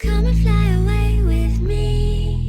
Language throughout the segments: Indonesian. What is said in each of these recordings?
Come and fly away with me.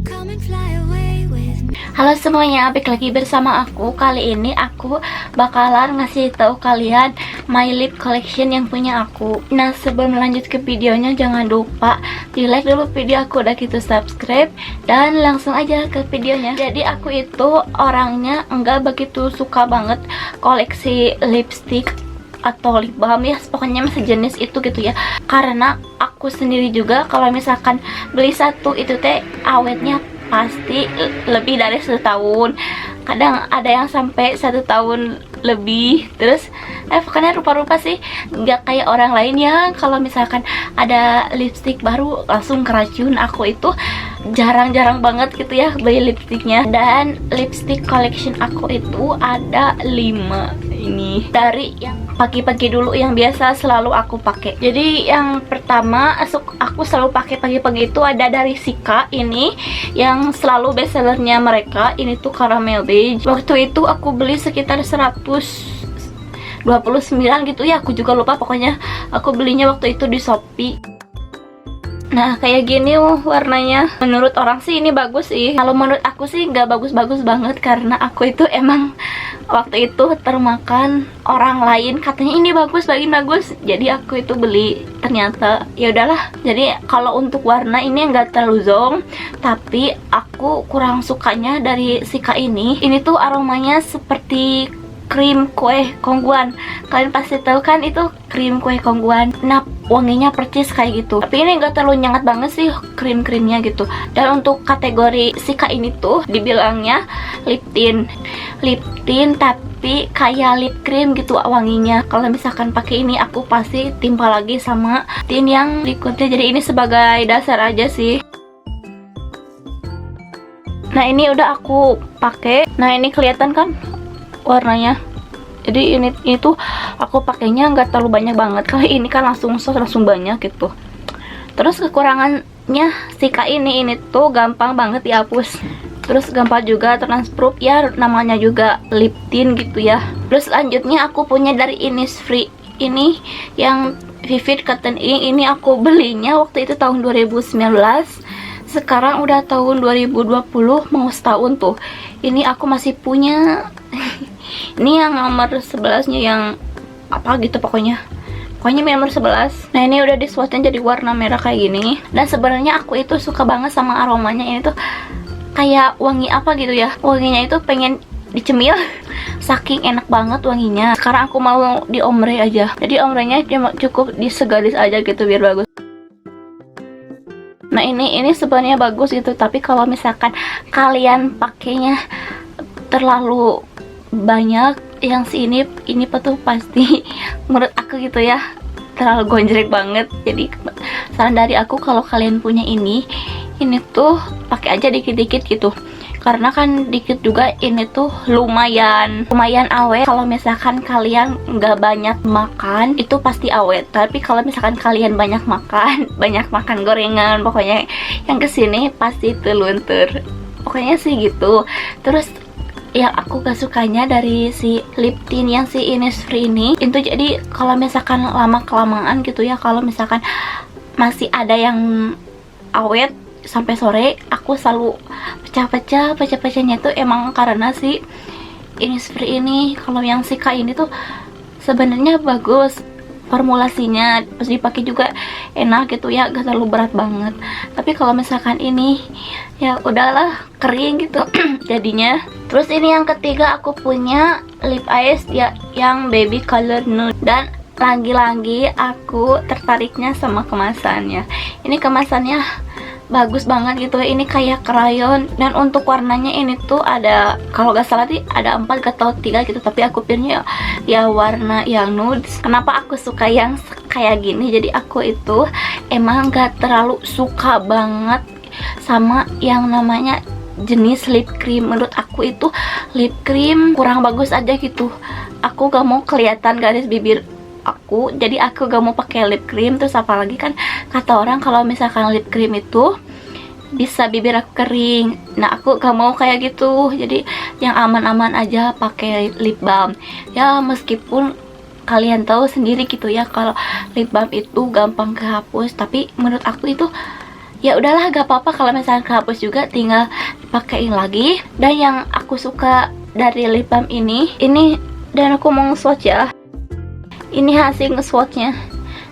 Come and fly away with me. Halo semuanya, balik lagi bersama aku. Kali ini aku bakalan ngasih tahu kalian my lip collection yang punya aku. Nah, sebelum lanjut ke videonya, jangan lupa di like dulu video aku, udah gitu subscribe, dan langsung aja ke videonya. Jadi aku itu orangnya enggak begitu suka banget koleksi lipstick atau lip balm ya, pokoknya sejenis itu gitu ya, karena aku sendiri juga kalau misalkan beli satu itu teh awetnya pasti lebih dari 1 tahun, kadang ada yang sampai 1 tahun lebih. Terus pokoknya rupa-rupa sih, nggak kayak orang lain ya, kalau misalkan ada lipstick baru langsung keracun. Aku itu jarang-jarang banget gitu ya beli lipsticknya. Dan lipstick collection aku itu ada 5 ini, dari yang pagi-pagi dulu yang biasa selalu aku pakai. Jadi yang pertama aku selalu pakai pagi-pagi itu ada dari Sika, ini yang selalu best sellernya mereka. Ini tuh caramel beige. Waktu itu aku beli sekitar 129 gitu ya, aku juga lupa, pokoknya aku belinya waktu itu di Shopee. Nah, kayak gini warnanya. Menurut orang sih ini bagus sih. Kalau menurut aku sih nggak bagus-bagus banget, karena aku itu emang waktu itu termakan orang lain katanya ini bagus, bagus. Jadi aku itu beli, ternyata ya udahlah. Jadi kalau untuk warna ini nggak terlalu zong, tapi aku kurang sukanya dari Sika ini. Ini tuh aromanya seperti krim kue kongguan. Kalian pasti tahu kan itu krim kue kongguan. Nah, wanginya percis kayak gitu, tapi ini enggak terlalu nyengat banget sih krim-krimnya gitu. Dan untuk kategori Sika ini tuh dibilangnya lip tint tapi kayak lip cream gitu wanginya. Kalau misalkan pakai ini aku pasti timpa lagi sama tint yang berikutnya. Jadi ini sebagai dasar aja sih. Nah, ini udah aku pakai. Nah, ini kelihatan kan warnanya. Jadi ini tuh aku pakainya nggak terlalu banyak banget. Kali ini kan langsung banyak gitu. Terus kekurangannya Sika ini tuh gampang banget dihapus. Terus gampang juga transproof ya, namanya juga lip tint gitu ya. Terus selanjutnya aku punya dari Innisfree, ini yang Vivid Cotton Ink. Ini aku belinya waktu itu tahun 2019. Sekarang udah tahun 2020, mau setahun tuh. Ini aku masih punya. Ini yang nomor 11 nya yang apa gitu, pokoknya nomor 11. Nah, ini udah diswatchnya jadi warna merah kayak gini. Dan sebenarnya aku itu suka banget sama aromanya. Ini tuh kayak wangi apa gitu ya, wanginya itu pengen dicemil saking enak banget wanginya. Sekarang aku mau di ombre aja, jadi ombrenya cuma cukup disegaris aja gitu biar bagus. Nah, ini sebenarnya bagus gitu, tapi kalau misalkan kalian pakainya terlalu banyak yang ini tuh pasti menurut aku gitu ya terlalu gonjreng banget. Jadi saran dari aku, kalau kalian punya ini tuh pakai aja dikit-dikit gitu, karena kan dikit juga ini tuh lumayan awet. Kalau misalkan kalian nggak banyak makan itu pasti awet, tapi kalau misalkan kalian banyak makan gorengan, pokoknya yang kesini pasti luntur, pokoknya sih gitu. Terus yang aku gak sukanya dari si lip tint yang si Innisfree ini itu, jadi kalau misalkan lama kelamaan gitu ya, kalau misalkan masih ada yang awet sampai sore, aku selalu pecahnya tuh emang karena si Innisfree ini. Kalau yang Sika ini tuh sebenarnya bagus formulasinya, terus dipakai juga enak gitu ya, gak terlalu berat banget. Tapi kalau misalkan ini ya udahlah, kering gitu jadinya. Terus ini yang ketiga aku punya lip eyes ya, yang baby color nude. Dan lagi-lagi aku tertariknya sama kemasannya. Ini kemasannya bagus banget gitu, ini kayak krayon. Dan untuk warnanya ini tuh ada, kalau gak salah sih ada 4 atau 3 gitu, tapi aku pilihnya ya warna yang nude. Kenapa aku suka yang kayak gini? Jadi aku itu emang gak terlalu suka banget sama yang namanya jenis lip cream. Menurut aku itu lip cream kurang bagus aja gitu. Aku gak mau kelihatan garis bibir aku, jadi aku gak mau pakai lip cream. Terus apalagi kan kata orang kalau misalkan lip cream itu bisa bibir aku kering. Nah, aku gak mau kayak gitu. Jadi yang aman-aman aja pakai lip balm ya, meskipun kalian tahu sendiri gitu ya kalau lip balm itu gampang kehapus, tapi menurut aku itu ya udahlah, gak apa-apa kalau misalnya kehapus juga, tinggal pakaiin lagi. Dan yang aku suka dari lip balm ini dan aku mau nge-swatch ya. Ini hasil nge-swatchnya.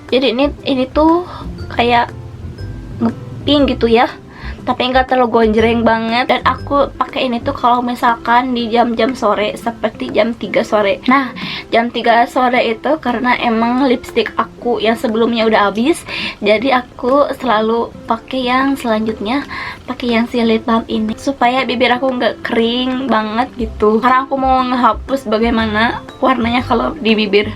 Jadi ini tuh kayak ngepink gitu ya, tapi nggak terlalu gonjreng banget. Dan aku pakai ini tuh kalau misalkan di jam-jam sore, seperti jam 3 sore. Nah, jam 3 sore itu karena emang lipstick aku yang sebelumnya udah habis, jadi aku selalu pakai yang selanjutnya, pakai yang si lip balm ini supaya bibir aku nggak kering banget gitu, karena aku mau ngehapus bagaimana warnanya kalau di bibir.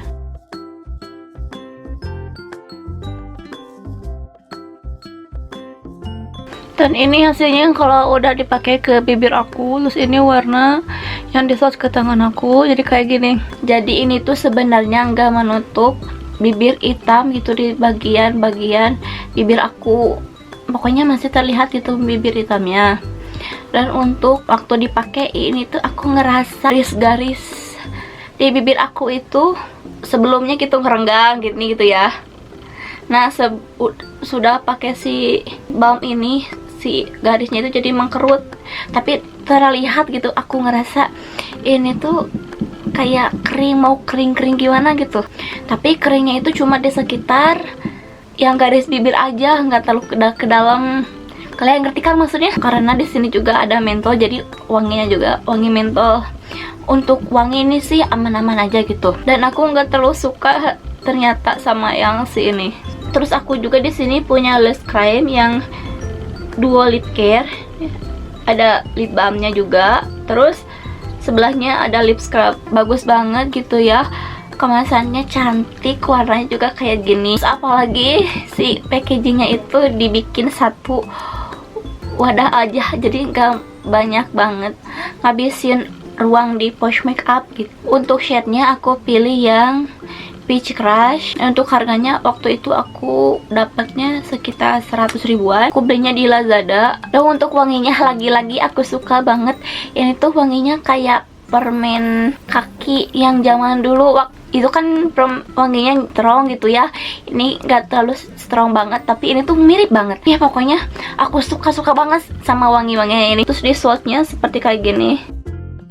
Dan ini hasilnya kalau udah dipakai ke bibir aku. Terus ini warna yang di swatch ke tangan aku, jadi kayak gini. Jadi ini tuh sebenarnya nggak menutup bibir hitam gitu di bagian-bagian bibir aku. Pokoknya masih terlihat gitu bibir hitamnya. Dan untuk waktu dipakai ini tuh aku ngerasa garis-garis di bibir aku itu sebelumnya gitu ngerenggang gitu ya. Nah, sudah pakai si balm ini, si garisnya itu jadi mengkerut, tapi terlihat gitu. Aku ngerasa ini tuh kayak kering, mau kering gimana gitu, tapi keringnya itu cuma di sekitar yang garis bibir aja, nggak terlalu ke dalam. Kalian ngerti kan maksudnya? Karena di sini juga ada mentol, jadi wanginya juga wangi mentol. Untuk wangi ini sih aman-aman aja gitu, dan aku nggak terlalu suka ternyata sama yang si ini. Terus aku juga di sini punya lash cream yang duo lip care, ada lip balmnya juga. Terus sebelahnya ada lip scrub, bagus banget gitu ya, kemasannya cantik, warnanya juga kayak gini. Terus apalagi si packagingnya itu dibikin satu wadah aja, jadi nggak banyak banget ngabisin ruang di pouch makeup gitu. Untuk shade-nya aku pilih yang Peach Crush. Untuk harganya waktu itu aku dapatnya sekitar 100 ribuan. Aku belinya di Lazada. Dan untuk wanginya lagi-lagi aku suka banget. Ini tuh wanginya kayak permen kaki yang zaman dulu. Itu kan wanginya strong gitu ya. Ini gak terlalu strong banget, tapi ini tuh mirip banget. Ya pokoknya aku suka banget sama wangi-wanginya ini. Terus di swatchnya seperti kayak gini.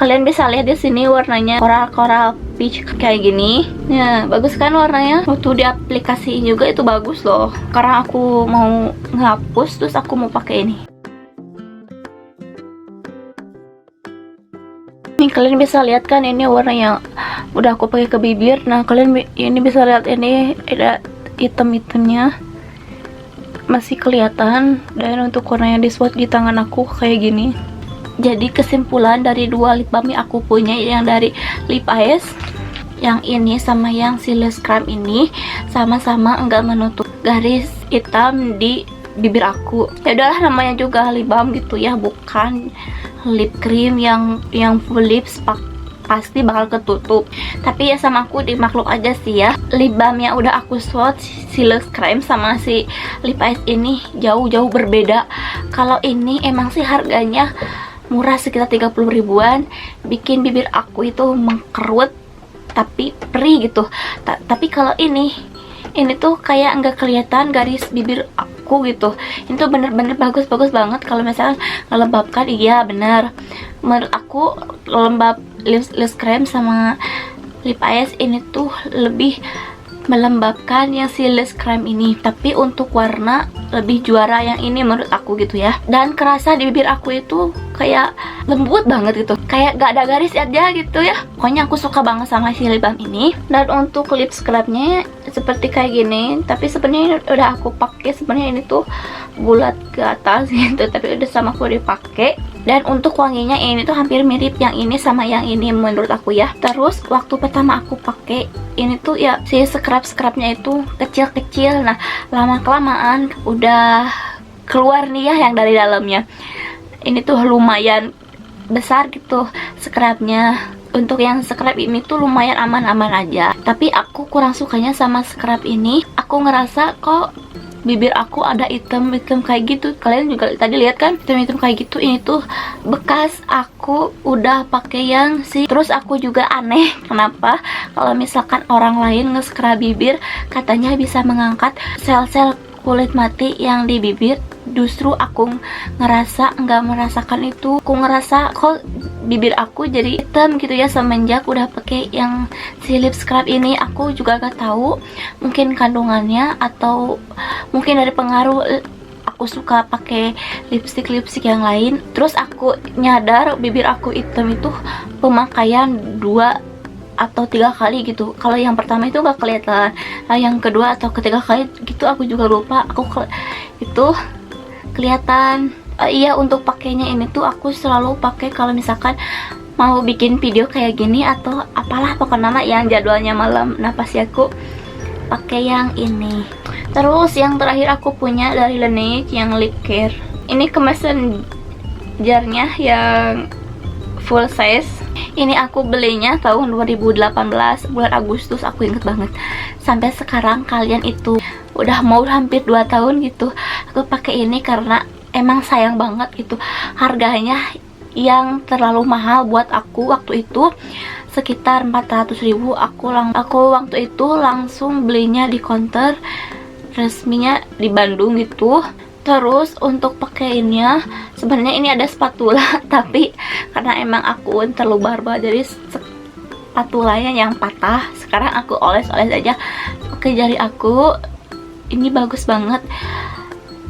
Kalian bisa lihat di sini warnanya coral peach kayak gini. Ya, bagus kan warnanya? Waktu di aplikasi juga itu bagus loh. Karena aku mau ngapus, terus aku mau pakai ini. Nih kalian bisa lihat kan, ini warna yang udah aku pakai ke bibir. Nah, kalian ini bisa lihat ini ada hitam-hitamnya. Masih kelihatan. Dan untuk warna yang di swatch di tangan aku kayak gini. Jadi kesimpulan dari dua lip balm yang aku punya, yang dari Lip Eyes yang ini sama yang si lash cream ini, sama-sama enggak menutup garis hitam di bibir aku. Ya udahlah, namanya juga lip balm gitu ya, bukan lip cream yang full lips pasti bakal ketutup. Tapi ya sama aku dimakluk aja sih ya. Lip balm yang udah aku swatch, si lash cream sama si Lip Eyes ini jauh-jauh berbeda. Kalau ini emang sih harganya murah, sekitar 30 ribuan, bikin bibir aku itu mengkerut tapi perih gitu. Tapi kalau ini tuh kayak nggak kelihatan garis bibir aku gitu. Ini tuh bener-bener bagus banget. Kalau misalnya ngelembabkan, iya bener. Menurut aku lembab lash cream sama Lip Eyes ini tuh lebih melembabkan yang si lash cream ini, tapi untuk warna lebih juara yang ini menurut aku gitu ya. Dan kerasa di bibir aku itu kayak lembut banget gitu, kayak gak ada garis aja gitu ya. Pokoknya aku suka banget sama si lip balm ini. Dan untuk lip scrubnya seperti kayak gini, tapi sebenarnya udah aku pakai. Sebenarnya ini tuh bulat ke atas gitu, tapi udah sama aku dipakai. Dan untuk wanginya ini tuh hampir mirip yang ini sama yang ini menurut aku ya. Terus waktu pertama aku pakai ini tuh ya si scrubnya itu kecil-kecil. Nah, lama-kelamaan udah keluar nih ya yang dari dalamnya. Ini tuh lumayan besar gitu scrubnya. Untuk yang scrub ini tuh lumayan aman-aman aja. Tapi aku kurang sukanya sama scrub ini. Aku ngerasa kok bibir aku ada hitam-hitam kayak gitu. Kalian juga tadi lihat kan, hitam-hitam kayak gitu. Ini tuh bekas aku udah pakai yang sih. Terus aku juga aneh kenapa kalau misalkan orang lain nge-scrub bibir katanya bisa mengangkat sel-sel kulit mati yang di bibir. Justru aku ngerasa nggak merasakan itu. Aku ngerasa kok bibir aku jadi hitam gitu ya semenjak udah pakai yang si lip scrub ini. Aku juga gak tahu, mungkin kandungannya atau mungkin dari pengaruh aku suka pakai lipstick yang lain. Terus aku nyadar bibir aku hitam itu pemakaian 2 atau 3 kali gitu. Kalau yang pertama itu gak kelihatan, nah yang kedua atau ketiga kali gitu aku juga lupa. Itu kelihatan. Iya, untuk pakainya ini tuh aku selalu pakai kalau misalkan mau bikin video kayak gini atau apalah pokoknya nama yang jadwalnya malam. Nah pasti aku pakai yang ini. Terus yang terakhir aku punya dari Laneige yang lip care. Ini kemasan jarnya yang full size. Ini aku belinya tahun 2018 bulan Agustus, aku inget banget. Sampai sekarang kalian itu udah mau hampir 2 tahun gitu aku pakai ini karena emang sayang banget gitu. Harganya yang terlalu mahal buat aku waktu itu, sekitar 400.000. Aku waktu itu langsung belinya di counter resminya di Bandung gitu. Terus untuk pakainya sebenarnya ini ada spatula tapi karena emang aku terlalu barbar jadi spatulanya yang patah. Sekarang aku oles-oles aja pakai jari aku. Ini bagus banget.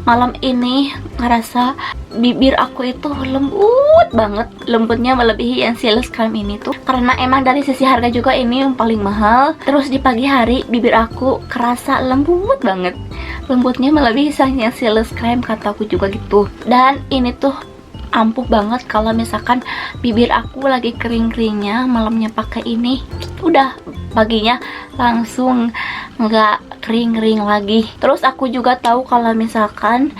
Malam ini ngerasa bibir aku itu lembut banget. Lembutnya melebihi yang Silk Cream ini tuh karena emang dari sisi harga juga ini yang paling mahal. Terus di pagi hari bibir aku kerasa lembut banget. Lembutnya melebihi yang Silk Cream kataku juga gitu. Dan ini tuh ampuh banget kalau misalkan bibir aku lagi kering-keringnya, malamnya pakai ini udah paginya langsung nggak kering-kering lagi. Terus aku juga tahu kalau misalkan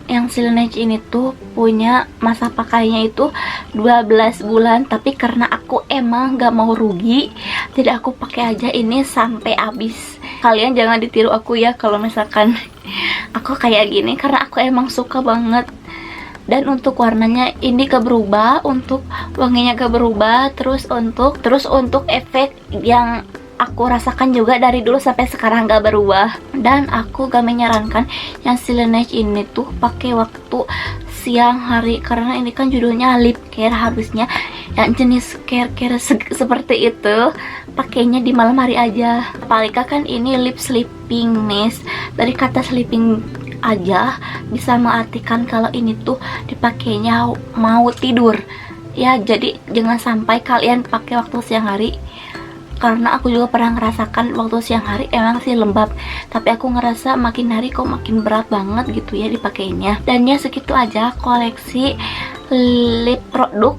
yang Laneige ini tuh punya masa pakainya itu 12 bulan, tapi karena aku emang gak mau rugi jadi aku pakai aja ini sampai habis. Kalian jangan ditiru aku ya kalau misalkan aku kayak gini karena aku emang suka banget. Dan untuk warnanya ini gak berubah, untuk wanginya gak berubah, terus untuk efek yang aku rasakan juga dari dulu sampai sekarang gak berubah. Dan aku gak menyarankan yang Laneige ini tuh pakai waktu siang hari karena ini kan judulnya lip care, harusnya yang jenis care seperti itu pakainya di malam hari aja. Palika kan ini lip sleeping mist, dari kata sleeping aja bisa mengartikan kalau ini tuh dipakainya mau tidur ya. Jadi jangan sampai kalian pakai waktu siang hari karena aku juga pernah ngerasakan waktu siang hari emang sih lembab, tapi aku ngerasa makin hari kok makin berat banget gitu ya dipakainya. Dan ya segitu aja koleksi lip produk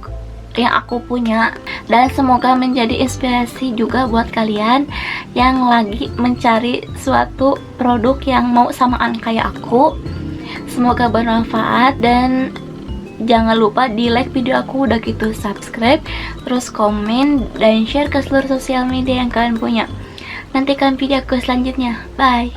yang aku punya, dan semoga menjadi inspirasi juga buat kalian yang lagi mencari suatu produk yang mau samaan kayak aku. Semoga bermanfaat dan jangan lupa di like video aku, udah gitu subscribe, terus komen dan share ke seluruh sosial media yang kalian punya. Nantikan video aku selanjutnya. Bye.